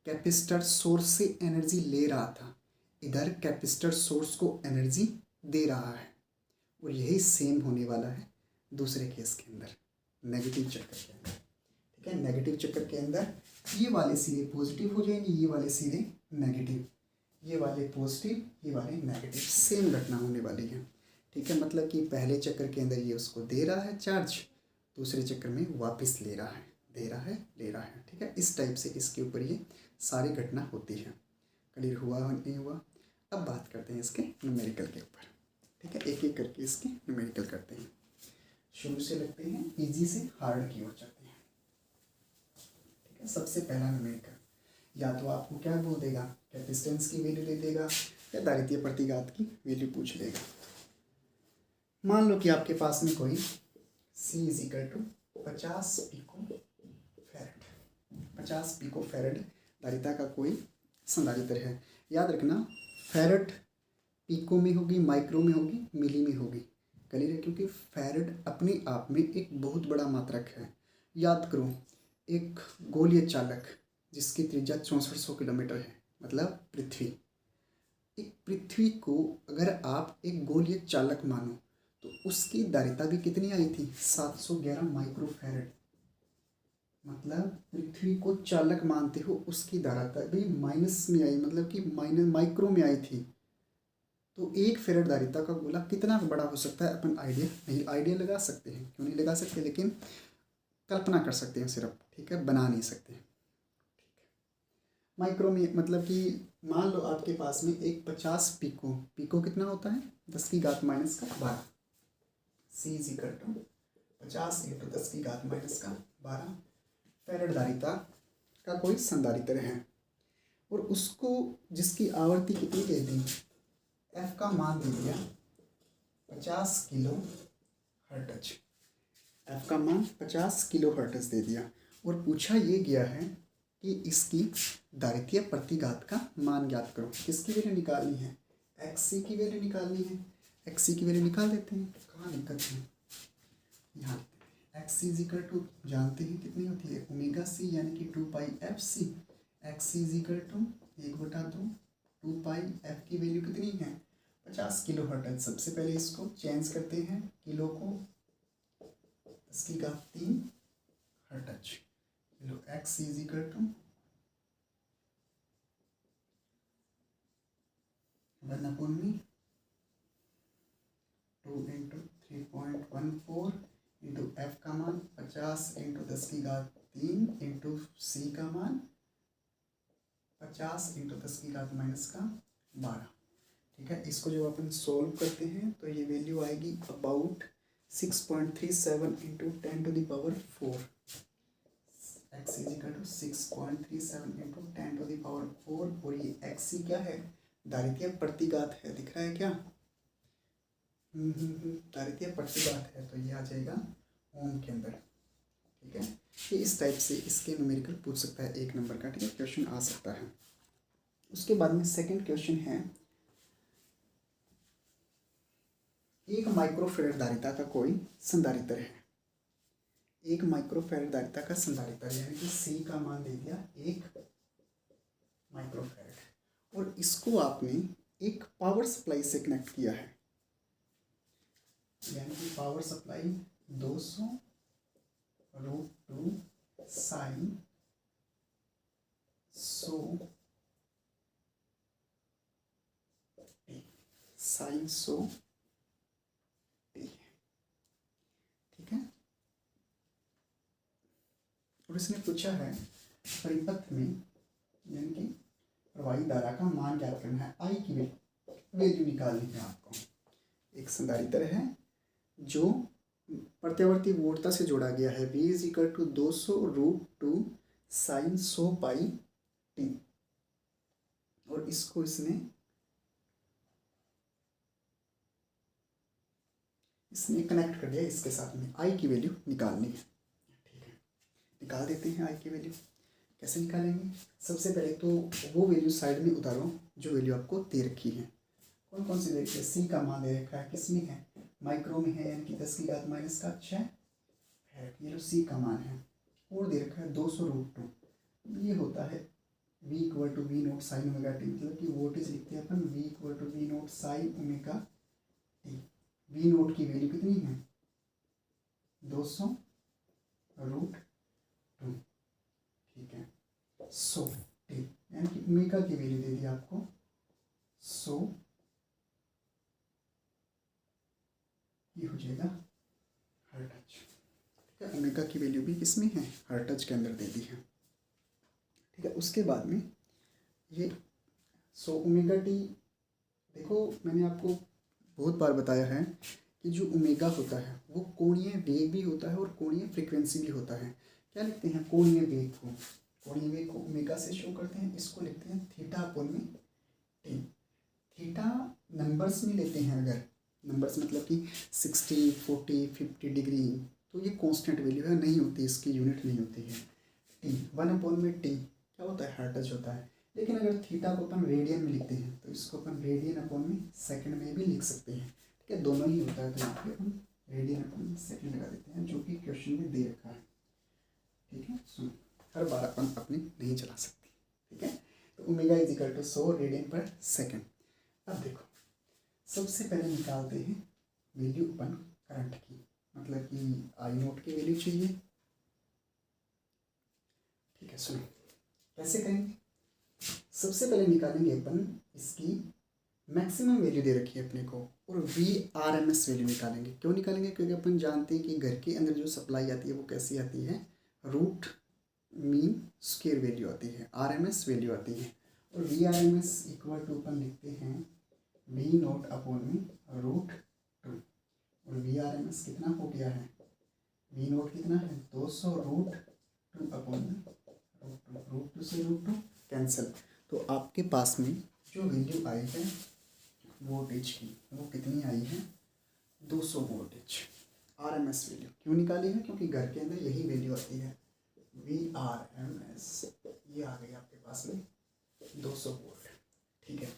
कैपेसिटर सोर्स से एनर्जी ले रहा था, इधर कैपेसिटर सोर्स को एनर्जी दे रहा है। और यही सेम होने वाला है दूसरे केस के अंदर, नेगेटिव चक्कर के अंदर। ठीक है, नेगेटिव चक्कर के अंदर ये वाले सिरे पॉजिटिव हो जाएंगे, ये वाले सिरे नेगेटिव, ये वाले पॉजिटिव, ये वाले नेगेटिव, सेम घटना होने वाली है। ठीक है, मतलब कि पहले चक्कर के अंदर ये उसको दे रहा है चार्ज, दूसरे चक्कर में वापस ले रहा है, दे रहा है, ले रहा है। ठीक है, इस टाइप से इसके ऊपर ये सारी घटना होती है। क्लियर हुआ नहीं हुआ? अब बात करते हैं इसके न्यूमेरिकल के ऊपर। ठीक है, एक एक करके इसके न्यूमेरिकल करते हैं। शुरू से लगते हैं इजी से हार्ड की ओर चलते हैं। ठीक है, सबसे पहला न्यूमेरिकल या तो आपको क्या बोल देगा? कैपेसिटेंस की वैल्यू दे देगा या दारित्य प्रतिघात की वैल्यू पूछ लेगा। मान लो कि आपके पास में कोई C = 50 पिको फैरड धारिता का कोई संधारित्र है। याद रखना फैरड पिको में होगी, माइक्रो में होगी, मिली में होगी। क्लियर है, क्योंकि फैरड अपने आप में एक बहुत बड़ा मात्रक है। याद करो, एक गोलीय चालक जिसकी त्रिज्या 6400 किलोमीटर है, मतलब पृथ्वी, एक पृथ्वी को अगर आप एक गोलीय चालक मानो तो उसकी धारिता भी कितनी आई थी, 711 माइक्रो फैरड। मतलब पृथ्वी को चालक मानते हो, उसकी धारिता भी माइनस में आई, मतलब कि माइनस माइक्रो में आई थी। तो एक फेरेड धारिता का गोला कितना बड़ा हो सकता है, अपन आइडिया लगा सकते हैं, क्यों नहीं लगा सकते, लेकिन कल्पना कर सकते हैं सिर्फ, ठीक है, बना नहीं सकते। ठीक है, माइक्रो में मतलब कि मान लो आपके पास में एक 50 पिको कितना होता है, 10 की घात माइनस का 12, सी इज इक्वल टू 50 इंटू 10 की घात माइनस का 12 फेरेड धारिता का कोई संधारित्र है, और उसको जिसकी आवर्ती कितनी दे दी, एफ का मान दे दिया 50 किलो हर्ट्ज, एफ का मान 50 किलो हर्ट्ज दे दिया, और पूछा ये गया है कि इसकी दारित्य प्रतिघात का मान ज्ञात करो। किसकी वैल्यू निकालनी है, एक्स सी की वैल्यू निकालनी है। एक्स सी की वैल्यू निकाल देते हैं, कहाँ दिक्कत है, यहाँ X C is equal to जानते हैं कितनी होती है, ओमेगा सी यानी कि 2 pi F C. X C is equal to 1/2 2 pi F की वैल्यू कितनी है, 50 किलो हर्ट्ज। सबसे पहले इसको चेंज करते हैं, किलो को 10 की घात 3 hertz, kilo X is equal to 2 into 3.14 into F का मान 50 इंटू 10 की घात 3 इंटू सी का मान 50 इंटू 10 की घात माइनस का 12। ठीक है, इसको जब अपन सोल्व करते हैं तो ये वैल्यू आएगी about 6.37 into 10 to the power 4। X is equal to 6.37 into 10 to the power 4, और ये एक्स सी क्या है, दारित्य प्रतिघात है, दिख रहा है क्या, दारित्य प्रतिघात है, तो ये आ जाएगा ओम के अंदर। ठीक है, ये इस टाइप से इसके न्यूमेरिकल पूछ सकता है 1 नंबर का, ठीक है, क्वेश्चन आ सकता है। उसके बाद में सेकंड क्वेश्चन है, एक माइक्रोफेरेड धारिता का कोई संधारित्र है, एक माइक्रोफेरेड धारिता का संधारित्र यानी कि सी का मान दे दिया 1 माइक्रोफेरेड, और इसको आपने एक पावर सप्लाई से कनेक्ट किया है, यानी कि पावर सप्लाई 200√2 साइन 100 साइन 100 ठीक है। और इसने पूछा है परिपथ में यानी कि प्रवाही धारा का मान ज्ञात करना है, आई की वैल्यू निकालनी है आपको। एक संधारित्र है जो प्रत्यावर्ती वोल्टता से जोड़ा गया है, V is equal to 200√2 sine 100 pi t, और इसको इसने कनेक्ट कर दिया इसके साथ में, आई की वैल्यू निकालनी है। ठीक है, निकाल देते हैं आई की वैल्यू। कैसे निकालेंगे, सबसे पहले तो वो वैल्यू साइड में उतारो जो वैल्यू आपको दे रखी है। कौन कौन सी दे रखी है, सी का मान दे रखा है, किसमें है, माइक्रो में है, यानी कि 10 की घात माइनस का 6 है, ये जो सी का मान है, और दे रखा है 200√2, ये होता है V equal to V note sine omega t, मतलब कि वोल्टेज लिखते हैं अपन V equal to V note sine omega t. V naught की वैल्यू कितनी है, 200√2, ठीक है, 100 टी, यानी कि ओमेगा की वैल्यू दे दी आपको 100, ये हो जाएगा हर्ट्ज। ठीक है, ओमेगा की वैल्यू भी किसमें है, हर्ट्ज के अंदर दे दी है। ठीक है, उसके बाद में ये 100 ओमेगा टी, देखो मैंने आपको बहुत बार बताया है कि जो ओमेगा होता है वो कोणीय वेग भी होता है और कोणीय फ्रीक्वेंसी भी होता है। क्या लिखते हैं, कोणीय वेग को, कोणीय वेग को ओमेगा से शो करते हैं, इसको लिखते हैं थीटा अपॉन में टी। थीटा नंबर्स में लेते हैं, अगर नंबर्स मतलब कि 60 40 50 डिग्री, तो ये कांस्टेंट वैल्यू है, नहीं होती, इसकी यूनिट नहीं होती है। टी 1 अपॉन में टी क्या होता है, हर्ट्ज होता है, लेकिन अगर थीटा को अपन रेडियन में लिखते हैं तो इसको अपन रेडियन अपॉन में सेकंड में भी लिख सकते हैं। ठीक है, दोनों ही होता है, तो यहाँ पे अपन रेडियन अपॉन में सेकंड लगा देते हैं जो कि क्वेश्चन में दे रखा है। ठीक है, सुनो, हर बार अपन अपनी नहीं चला सकते। ठीक है, तो omega is equal to 100 radian पर सेकंड। अब देखो, सबसे पहले निकालते हैं वैल्यू अपन करंट की, मतलब कि आई नोट की वैल्यू चाहिए। ठीक है, सुनो कैसे करेंगे। सबसे पहले निकालेंगे अपन इसकी मैक्सिमम वैल्यू दे रखी है अपने को, और VRMS वैल्यू निकालेंगे। क्यों निकालेंगे? क्योंकि अपन जानते हैं कि घर के अंदर जो सप्लाई आती है वो कैसी आती है, रूट मीन स्क्वायर वैल्यू आती है, RMS वैल्यू आती है। और VRMS इक्वल टू अपन लिखते हैं V नोट अपॉन में रूट 2। और VRMS कितना हो गया है, V नोट कितना है 200 रूट 2 अपॉन में रूट 2 से रूट 2 कैंसिल। तो आपके पास में जो वैल्यू आई है वोल्टेज की, वो कितनी आई है 200 वोल्टेज। RMS वैल्यू क्यों निकाली है? क्योंकि घर के अंदर यही वैल्यू आती है, VRMS। ये आ गई आपके पास में 200 वोल्ट। ठीक है,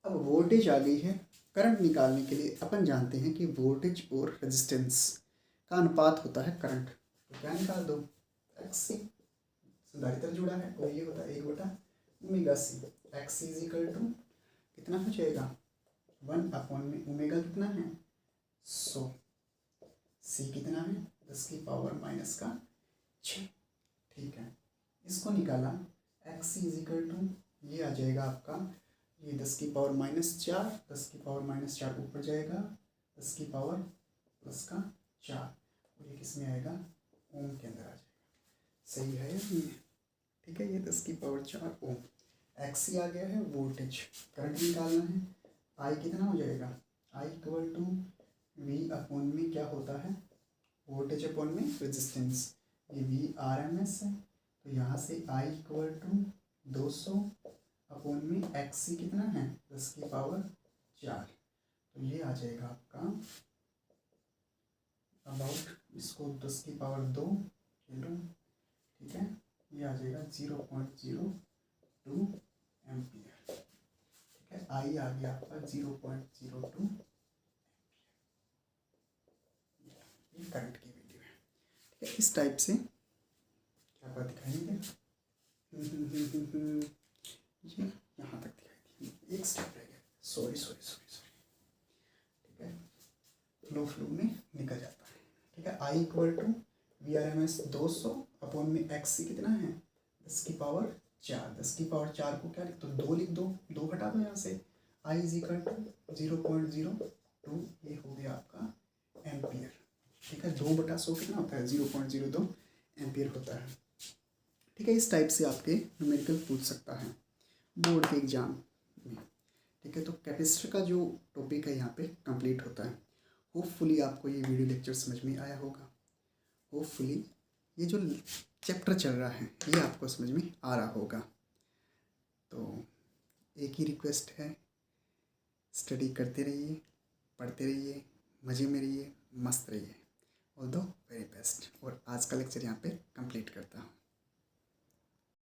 अब वोल्टेज आ गई है। करंट निकालने के लिए अपन जानते हैं कि वोल्टेज और रेजिस्टेंस का अनुपात होता है करंट। तो क्या निकाल दो, XC संधारित्र जुड़ा है और ये होता है one by omega C। XC is equal to कितना हो जाएगा 1 अपॉन में ओमेगा कितना है 100, C कितना है 10 की पावर माइनस का 6। ठीक है, इसको निकाला, XC इज इक्वल टू ये आ जाएगा आपका, ये 10 की पावर माइनस 4, 10 की पावर माइनस 4 ऊपर जाएगा, 10 की पावर प्लस का 4, और ये किस में आएगा ओम के अंदर आ जाएगा। सही है या नहीं है? ठीक है, ये 10 की पावर 4 ओम। XC आ गया है वोल्टेज, करंट निकालना है, I कितना हो जाएगा, I equal to V upon में क्या होता है वोल्टेज अपॉन में रेजिस्टेंस, ये VRMS है। तो यहाँ से I इक्वल टू 200 अपॉन में XC कितना है 10 की पावर 4। तो ये आ जाएगा आपका अबाउट, इसको 10 की पावर 2 किलो। ठीक है, ये आ जाएगा 0.02 एम्पियर। ठीक है, आई आ गया आपका 0.02 एम्पियर। ये करंट की वैल्यू है। ठीक है, इस टाइप से क्या बात दिखाई दे, ये यहाँ तक दिखाई दी, एक स्टेप रह गया, सॉरी। ठीक है, फ्लो में निकल जाता है। ठीक है, I equal to VRMS 200 upon में XC कितना है 10 की पावर 4, 10 की पावर 4 को क्या लिख दो 2 लिख दो, 2 हटा दो यहाँ से, I इज इक्वल टू 0.02, ये हो गया आपका एम्पियर। ठीक है, 2/100 कितना होता है 0.02 एम्पियर होता है। ठीक है, इस टाइप से आपके न्यूमेरिकल पूछ सकता है बोर्ड के एग्जाम में। ठीक है, तो कैपेसिटर का जो टॉपिक है यहाँ पे कंप्लीट होता है। होपफुली आपको ये वीडियो लेक्चर समझ में आया होगा। होपफुली ये जो चैप्टर चल रहा है ये आपको समझ में आ रहा होगा। तो एक ही रिक्वेस्ट है, स्टडी करते रहिए, पढ़ते रहिए, मज़े में रहिए, मस्त रहिए। All the very best. और आज का लेक्चर यहाँ पे कंप्लीट करता हूँ।